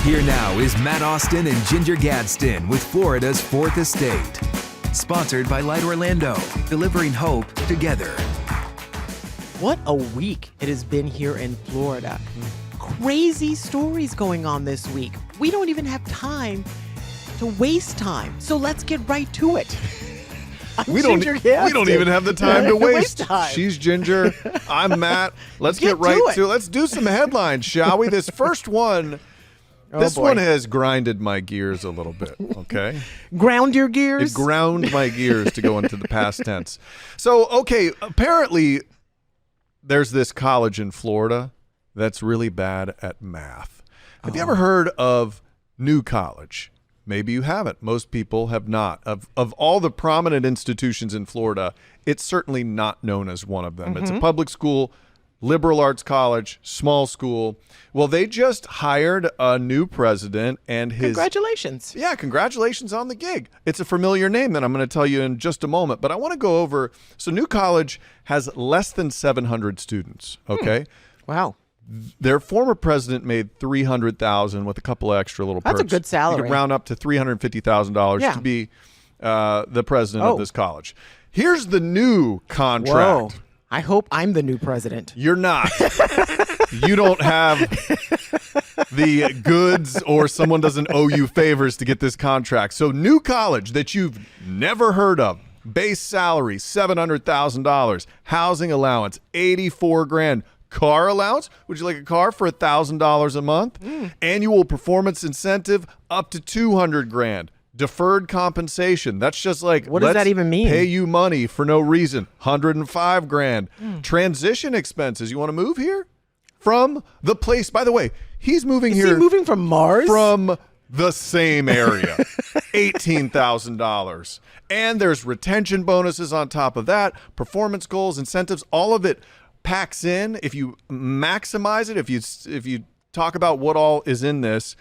Here now is Matt Austin and Ginger Gadsden with Florida's Fourth Estate. Sponsored by Light Orlando, delivering hope together. What a week it has been here in Florida. Crazy stories going on this week. We don't even have time to waste time. So let's get right to it. We don't even have the time to waste. time. She's Ginger. I'm Matt. Let's get right to it. Let's do some headlines, shall we? This first one, this one has grinded my gears a little bit, okay? Ground your gears? It ground my gears to go into the past tense. So, okay, apparently there's this college in Florida that's really bad at math. Have you ever heard of New College? Maybe you haven't. Most people have not. Of all the prominent institutions in Florida, it's certainly not known as one of them. It's a public school, liberal arts college, small school. Well, they just hired a new president and his... Congratulations. Yeah, congratulations on the gig. It's a familiar name that I'm going to tell you in just a moment, but I want to go over... So New College has less than 700 students, okay? Wow. Their former president made $300,000 with a couple of extra little perks. That's a good salary. You could round up to $350,000 to be the president of this college. Here's the new contract. Whoa. I hope I'm the new president. You're not. You don't have the goods, or someone doesn't owe you favors to get this contract. So New College that you've never heard of. Base salary, $700,000. Housing allowance, $84,000. Car allowance, would you like a car for $1,000 a month? Annual performance incentive up to $200,000. Deferred compensation, that's just like, what does that even mean? Pay you money for no reason, $105,000. Transition expenses, you want to move here from the place, by the way, he's moving here. Is he moving from Mars? From the same area, $18,000. And there's retention bonuses on top of that, performance goals, incentives, all of it packs in. If you maximize it, if you talk about what all is in this,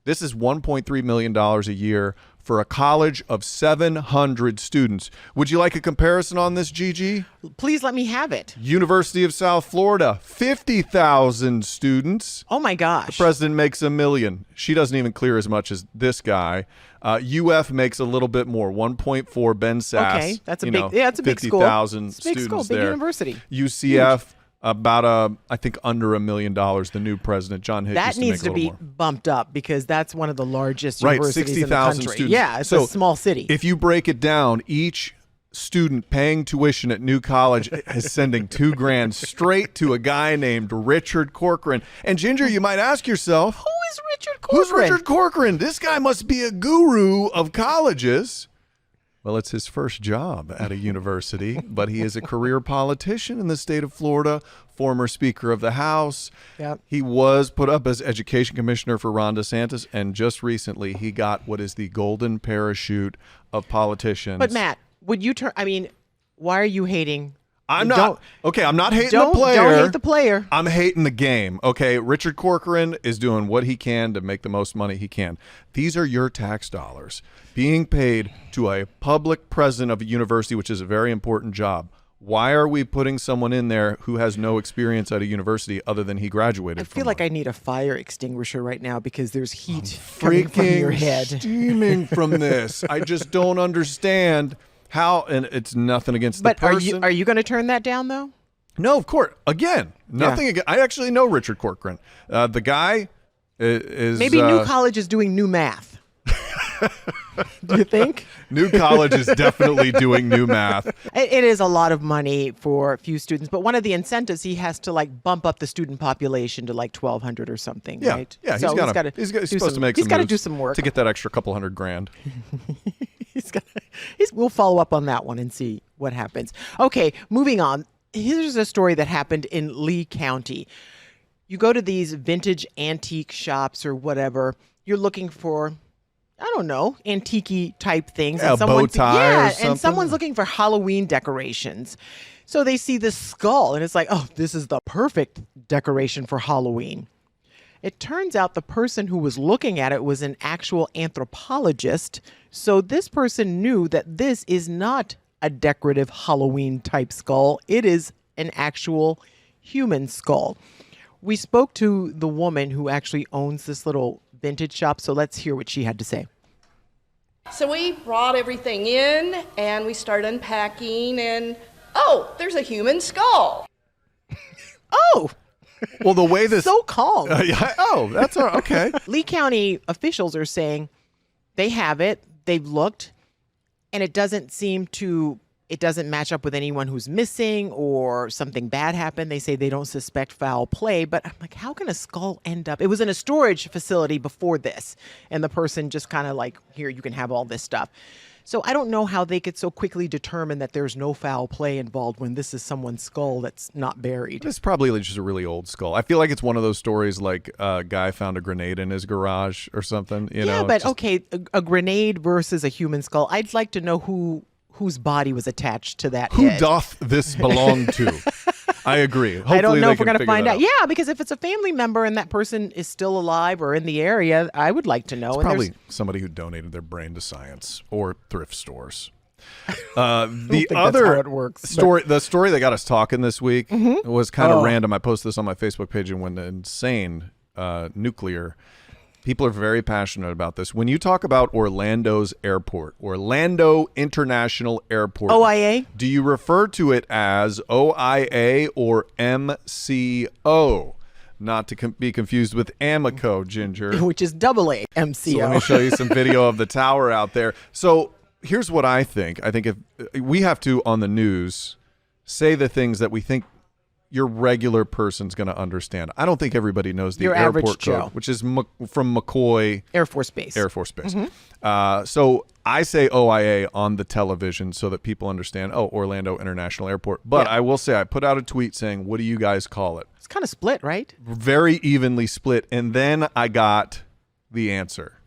this is $1.3 million a year for a college of 700 students. Would you like a comparison on this, Gigi? Please let me have it. University of South Florida, 50,000 students. Oh my gosh. The president makes $1 million. She doesn't even clear as much as this guy. UF makes a little bit more, 1.4. Ben Sass. Okay, that's a big. Yeah, it's a big school. 50,000 students big school, big there. University. UCF. Huge. About I think under $1 million. The new president, John Hick, that needs to be more. Bumped up because that's one of the largest universities 60,000 in the country. students. Yeah, it's a small city. If you break it down, each student paying tuition at New College is sending $2,000 straight to a guy named Richard Corcoran. And Ginger, you might ask yourself, who is Richard Corcoran? Who's Richard Corcoran? This guy must be a guru of colleges. Well, it's his first job at a university, but he is a career politician in the state of Florida, former Speaker of the House. Yep. He was put up as education commissioner for Ron DeSantis, and just recently he got what is the golden parachute of politicians. But Matt, would you turn? I mean, why are you hating? I'm not hating the player. Don't hate the player. I'm hating the game. Okay, Richard Corcoran is doing what he can to make the most money he can. These are your tax dollars being paid to a public president of a university, which is a very important job. Why are we putting someone in there who has no experience at a university other than he graduated from? I feel like I need a fire extinguisher right now because there's heat coming from your head. Steaming from this. I just don't understand how, and it's nothing against the person. But are you going to turn that down, though? No, of course. Again, nothing again. I actually know Richard Corcoran. The guy is... Maybe New College is doing new math. Do you think? New College is definitely doing new math. It is a lot of money for a few students, but one of the incentives, he has to like bump up the student population to like 1,200 or something, right? Yeah, he's supposed to make some He's got to moves do some work to get that extra couple $100,000. We'll follow up on that one and see what happens. Okay, moving on. Here's a story that happened in Lee County. You go to these vintage antique shops or whatever. You're looking for, I don't know, antique-y type things. Yeah, and a bow tie or something. And someone's looking for Halloween decorations. So they see this skull, and it's like, oh, this is the perfect decoration for Halloween. It turns out the person who was looking at it was an actual anthropologist. So this person knew that this is not a decorative Halloween type skull. It is an actual human skull. We spoke to the woman who actually owns this little vintage shop. So let's hear what she had to say. So we brought everything in and we started unpacking and, oh, there's a human skull. Oh, Well, the way this. so calm. Yeah, oh, that's okay. Lee County officials are saying they have it, they've looked, and it doesn't match up with anyone who's missing or something bad happened. They say they don't suspect foul play, but I'm like, how can a skull end up? It was in a storage facility before this, and the person just kind of like, here, you can have all this stuff. So I don't know how they could so quickly determine that there's no foul play involved when this is someone's skull that's not buried. It's probably just a really old skull. I feel like it's one of those stories like a guy found a grenade in his garage or something. You know, Yeah, but it's just- okay, a grenade versus a human skull. I'd like to know whose body was attached to that Who head. doth this belong to? I agree. Hopefully I don't know they if we're can going to figure find that out. Yeah, because if it's a family member and that person is still alive or in the area, I would like to know. And Probably there's- somebody who donated their brain to science or thrift stores. think The that's other how it works, but- story, the story that got us talking this week was kind of Oh. random. I posted this on my Facebook page and went insane. Nuclear. People are very passionate about this. When you talk about Orlando's airport, Orlando International Airport, OIA? do you refer to it as OIA or MCO? Not to be confused with Amoco, Ginger. which is double A So MCO. let me show you some video of the tower out there. So here's what I think. I think if we have to, on the news, say the things that we think your regular person's going to understand. I don't think everybody knows the Your average airport code, Joe. which is from McCoy Air Force Base. Air Force Base. Mm-hmm. So I say OIA on the television so that people understand, Orlando International Airport. But Yeah. I will say I put out a tweet saying, what do you guys call it? It's kind of split, right? Very evenly split. And then I got the answer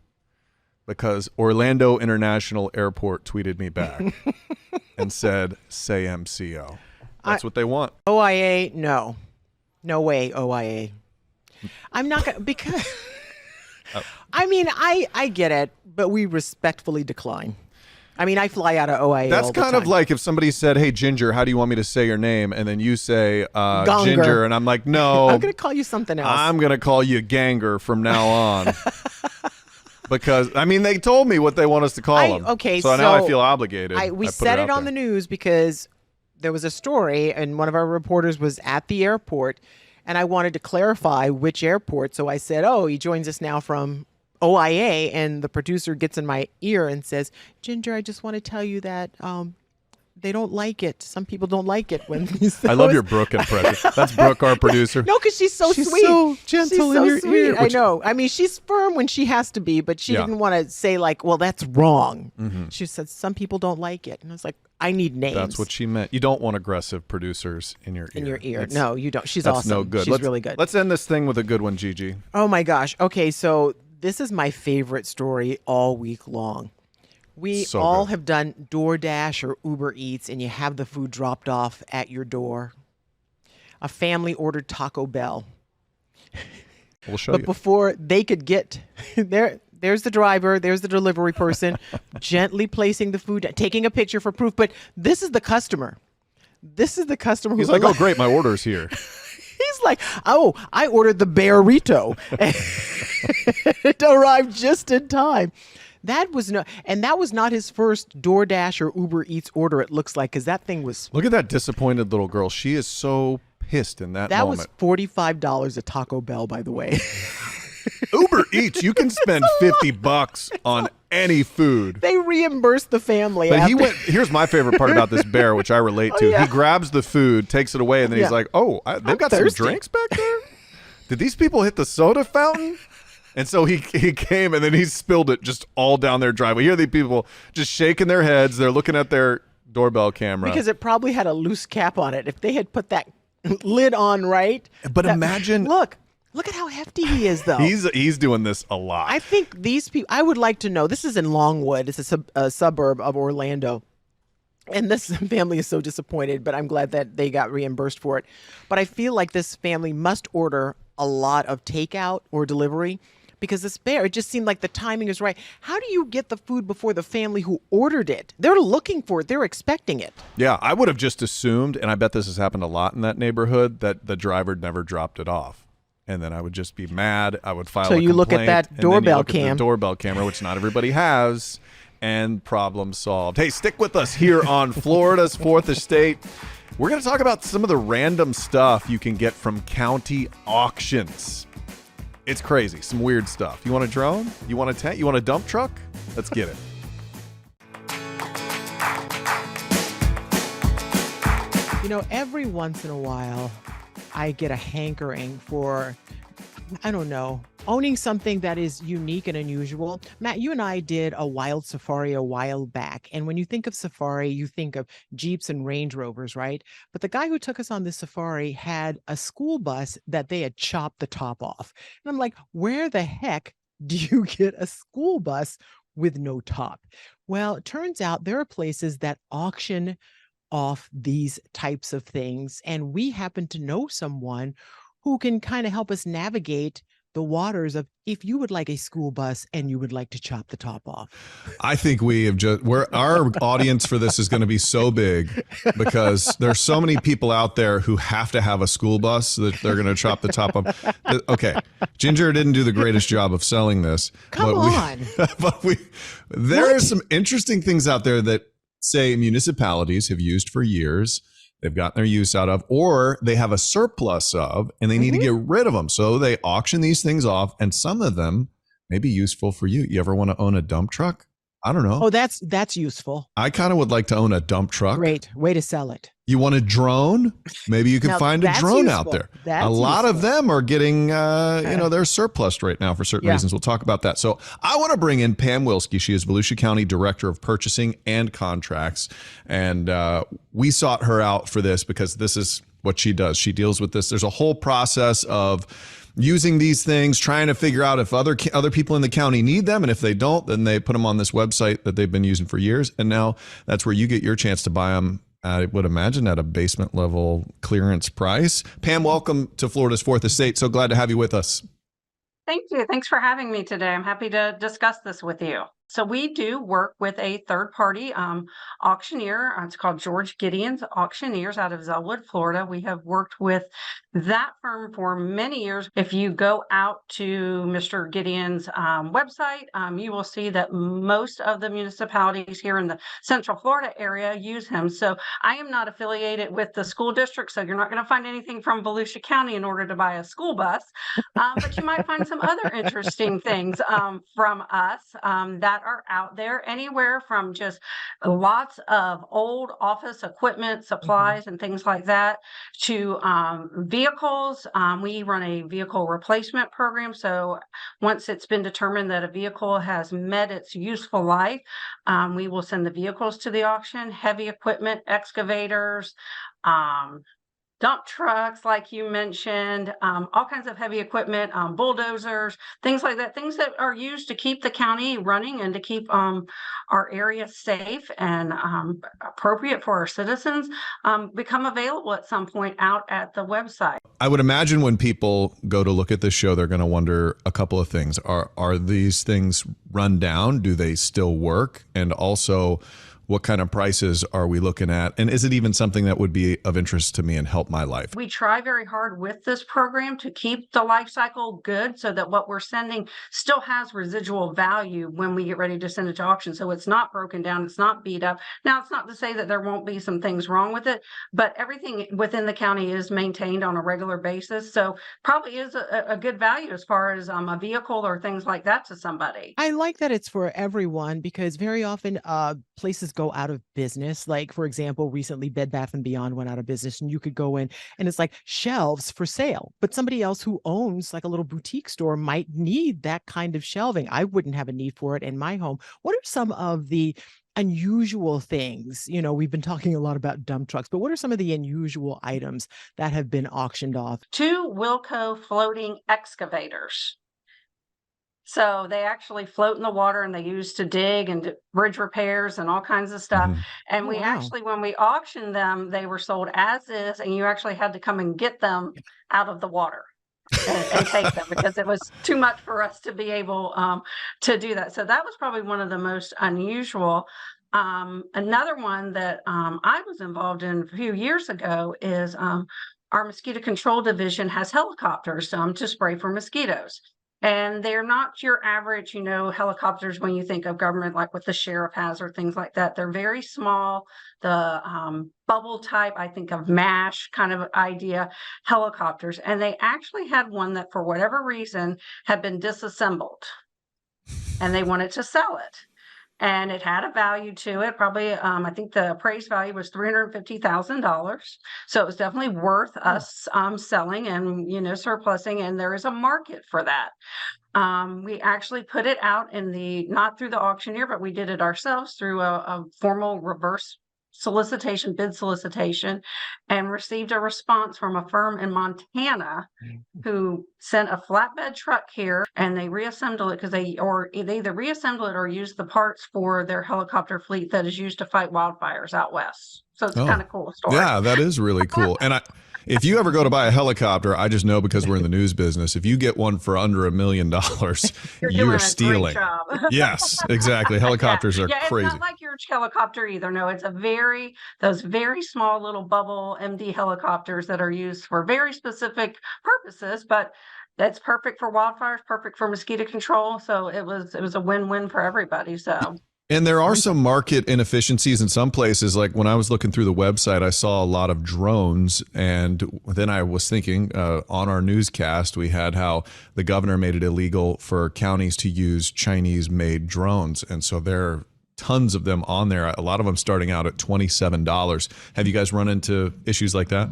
because Orlando International Airport tweeted me back and said, say MCO. That's what they want. OIA, no. No way, OIA. I'm not going to, because, I mean, I get it, but we respectfully decline. I mean, I fly out of OIA That's all the kind of time. like if somebody said, hey, Ginger, how do you want me to say your name? And then you say Gonger. Ginger. And I'm like, no, I'm going to call you something else. I'm going to call you Ganger from now on. Because, I mean, they told me what they want us to call them. Okay, so now I so feel obligated. We I put said it out on there. the news because there was a story and one of our reporters was at the airport and I wanted to clarify which airport. So I said, he joins us now from OIA, and the producer gets in my ear and says, Ginger, I just want to tell you that they don't like it. Some people don't like it when you say I love your Brooke impression. That's Brooke, our producer. No, because she's so She's sweet. so gentle She's in so your sweet. ear, I which- know. I mean, she's firm when she has to be, but she Yeah. didn't want to say like, well, that's wrong. Mm-hmm. She said, some people don't like it. And I was like, I need names. That's what she meant. You don't want aggressive producers in your ear. in your ear. That's- No, you don't. She's That's awesome. no good. She's Let's, really good. Let's end this thing with a good one, Gigi. Oh my gosh. Okay, so this is my favorite story all week long. We So all good. have done DoorDash or Uber Eats, and you have the food dropped off at your door. A family ordered Taco Bell. We'll show But you. before they could get there's the driver, there's the delivery person, gently placing the food, taking a picture for proof. But this is the customer. This is the customer who's He's like, oh, great, my order's here. He's like, oh, I ordered the Bearito. It arrived just in time. That was not his first DoorDash or Uber Eats order, it looks like, because that thing was Look at that disappointed little girl. She is so pissed in that moment. was $45 at Taco Bell, by the way. Uber Eats, you can spend $50 on any food. They reimbursed the family. But he after- went. Here's my favorite part about this bear, which I relate to. yeah. He grabs the food, takes it away, and then Yeah. he's like, "Oh, they've got thirsty." some drinks back there. Did these people hit the soda fountain?" And so he came, and then he spilled it just all down their driveway. You hear the people just shaking their heads. They're looking at their doorbell camera. because it probably had a loose cap on it. If they had put that lid on right. But imagine- Look at how hefty he is, though. he's doing this a lot. I think these people, I would like to know, this is in Longwood. It's a suburb of Orlando. And this family is so disappointed, but I'm glad that they got reimbursed for it. But I feel like this family must order a lot of takeout or delivery because this bear, it just seemed like the timing is right. How do you get the food before the family who ordered it? They're looking for it. They're expecting it. Yeah, I would have just assumed, and I bet this has happened a lot in that neighborhood, that the driver never dropped it off. and then I would just be mad. I would file So a you look at complaint, that and then you doorbell look at the cam. doorbell camera, which not everybody has, and problem solved. Hey, stick with us here on Florida's Fourth Estate. We're going to talk about some of the random stuff you can get from county auctions. It's crazy. Some weird stuff. You want a drone? You want a tent? You want a dump truck? Let's get it. You know, every once in a while, I get a hankering for, I don't know, owning something that is unique and unusual. Matt, you and I did a wild safari a while back. And when you think of safari, you think of Jeeps and Range Rovers, right? But the guy who took us on this safari had a school bus that they had chopped the top off. And I'm like, where the heck do you get a school bus with no top? Well, it turns out there are places that auction off these types of things. And we happen to know someone who can kind of help us navigate the waters of if you would like a school bus and you would like to chop the top off. I think we have our audience for this is going to be so big because there's so many people out there who have to have a school bus that they're going to chop the top off. Okay. Ginger didn't do the greatest job of selling this. Come on. There are some interesting things out there that say municipalities have used for years, they've gotten their use out of, or they have a surplus of, and they need to get rid of them. So they auction these things off, and some of them may be useful for you. You ever want to own a dump truck? I don't know. Oh, that's useful. I kind of would like to own a dump truck. Great way to sell it. You want a drone? Maybe you can Now, find a that's drone useful. out there. That's a lot of useful. them are getting, they're surplus right now for certain Yeah. reasons. We'll talk about that. So I want to bring in Pam Wilski. She is Volusia County Director of Purchasing and Contracts. And we sought her out for this because this is what she does. She deals with this. There's a whole process of using these things, trying to figure out if other people in the county need them. And if they don't, then they put them on this website that they've been using for years. And now that's where you get your chance to buy them, I would imagine, at a basement level clearance price. Pam, welcome to Florida's Fourth Estate. So glad to have you with us. Thank you. Thanks for having me today. I'm happy to discuss this with you. So we do work with a third-party auctioneer. It's called George Gideon's Auctioneers out of Zellwood, Florida. We have worked with that firm for many years. If you go out to Mr. Gideon's website, you will see that most of the municipalities here in the Central Florida area use him. So I am not affiliated with the school district, so you're not going to find anything from Volusia County in order to buy a school bus. But you might find some other interesting things from us that are out there, anywhere from just lots of old office equipment, supplies, and things like that, to vehicles. We run a vehicle replacement program. So once it's been determined that a vehicle has met its useful life, we will send the vehicles to the auction. Heavy equipment, excavators, dump trucks, like you mentioned, all kinds of heavy equipment, bulldozers, things like that, things that are used to keep the county running and to keep our area safe and appropriate for our citizens, become available at some point out at the website. I would imagine when people go to look at this show, they're going to wonder a couple of things. Are these things run down? Do they still work? And also, what kind of prices are we looking at? And is it even something that would be of interest to me and help my life? We try very hard with this program to keep the life cycle good so that what we're sending still has residual value when we get ready to send it to auction. So it's not broken down, it's not beat up. Now, it's not to say that there won't be some things wrong with it, but everything within the county is maintained on a regular basis. So probably is a good value as far as a vehicle or things like that to somebody. I like that it's for everyone because very often places go out of business. Like, for example, recently Bed Bath & Beyond went out of business, and you could go in and it's like shelves for sale. But somebody else who owns like a little boutique store might need that kind of shelving. I wouldn't have a need for it in my home. What are some of the unusual things? You know, we've been talking a lot about dump trucks, but what are some of the unusual items that have been auctioned off? 2 Wilco floating excavators. So they actually float in the water and they use to dig and do bridge repairs and all kinds of stuff. And we Wow. actually, when we auctioned them, they were sold as is, and you actually had to come and get them out of the water and take them because it was too much for us to be able to do that. So that was probably one of the most unusual. Another one that I was involved in a few years ago is our mosquito control division has helicopters to spray for mosquitoes. And they're not your average, helicopters when you think of government, like what the sheriff has or things like that. They're very small. The bubble type, I think of MASH kind of idea helicopters. And they actually had one that, for whatever reason, had been disassembled. And they wanted to sell it. And it had a value to it. Probably, I think the appraised value was $350,000. So it was definitely worth us selling and, surplusing. And there is a market for that. We actually put it out not through the auctioneer, but we did it ourselves through a formal reverse bid solicitation, and received a response from a firm in Montana who sent a flatbed truck here, and they reassemble it because they either reassemble it or use the parts for their helicopter fleet that is used to fight wildfires out west. So it's kind of cool story. Yeah, that is really cool. And if you ever go to buy a helicopter, I just know, because we're in the news business, if you get one for under $1 million, you are stealing. Yes, exactly. Helicopters are crazy. It's not like your helicopter either. No, it's those very small little bubble MD helicopters that are used for very specific purposes, but that's perfect for wildfires, perfect for mosquito control. So it was a win-win for everybody. So. And there are some market inefficiencies in some places. Like when I was looking through the website, I saw a lot of drones. And then I was thinking on our newscast, we had how the governor made it illegal for counties to use Chinese-made drones. And so there are tons of them on there, a lot of them starting out at $27. Have you guys run into issues like that?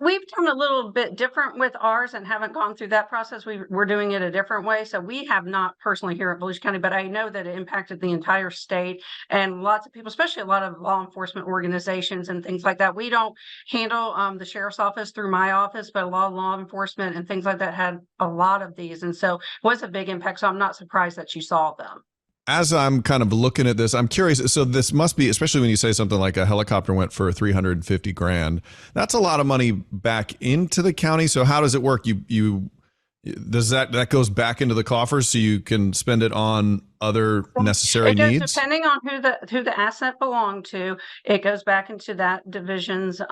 We've done a little bit different with ours and haven't gone through that process. We're doing it a different way. So we have not personally here at Volusia County, but I know that it impacted the entire state and lots of people, especially a lot of law enforcement organizations and things like that. We don't handle the sheriff's office through my office, but a lot of law enforcement and things like that had a lot of these. And so it was a big impact. So I'm not surprised that you saw them. As I'm kind of looking at this, I'm curious. So this must be, especially when you say something like a helicopter went for $350,000. That's a lot of money back into the county. So how does it work? Does that goes back into the coffers so you can spend it on other necessary needs? Depending on who the asset belonged to, it goes back into that division's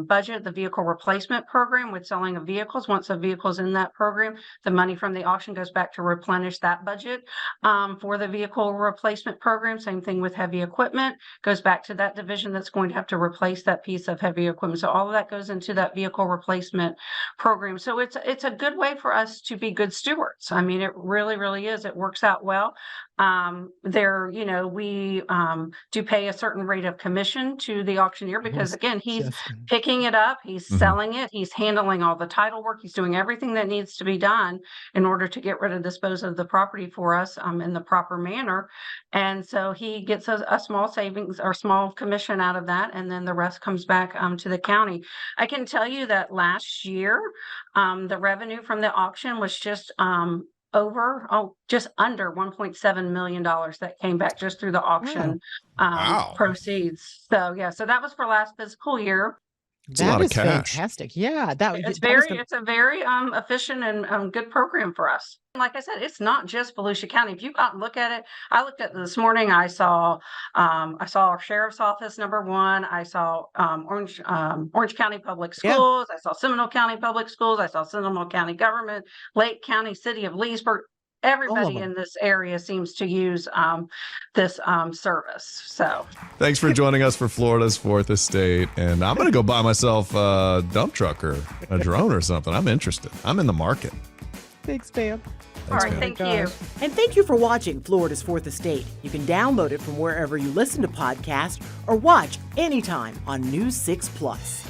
budget. The vehicle replacement program with selling of vehicles. Once a vehicle is in that program, the money from the auction goes back to replenish that budget for the vehicle replacement program. Same thing with heavy equipment, goes back to that division that's going to have to replace that piece of heavy equipment. So all of that goes into that vehicle replacement program. So it's a good way for us to be good stewards. I mean, it really, really is. It works out well. We do pay a certain rate of commission to the auctioneer because, again, he's picking it up, he's selling it, he's handling all the title work, he's doing everything that needs to be done in order to get rid of, dispose of the property for us in the proper manner. And so he gets a small savings or small commission out of that, and then the rest comes back to the county. I can tell you that last year, the revenue from the auction was just just under $1.7 million that came back just through the auction proceeds. So that was for last fiscal year. It's a lot of cash. Fantastic. Yeah, it's a very efficient and good program for us. Like I said, it's not just Volusia County. If you go out and look at it, I looked at it this morning. I saw our sheriff's office #1. I saw Orange County Public Schools. I saw Seminole County Public Schools. I saw Seminole County Government, Lake County, City of Leesburg. Everybody in this area seems to use this service. So thanks for joining us for Florida's Fourth Estate. And I'm going to go buy myself a dump truck or a drone or something. I'm interested. I'm in the market. Thanks, Pam. All right, thank you. And thank you for watching Florida's Fourth Estate. You can download it from wherever you listen to podcasts or watch anytime on News 6 Plus.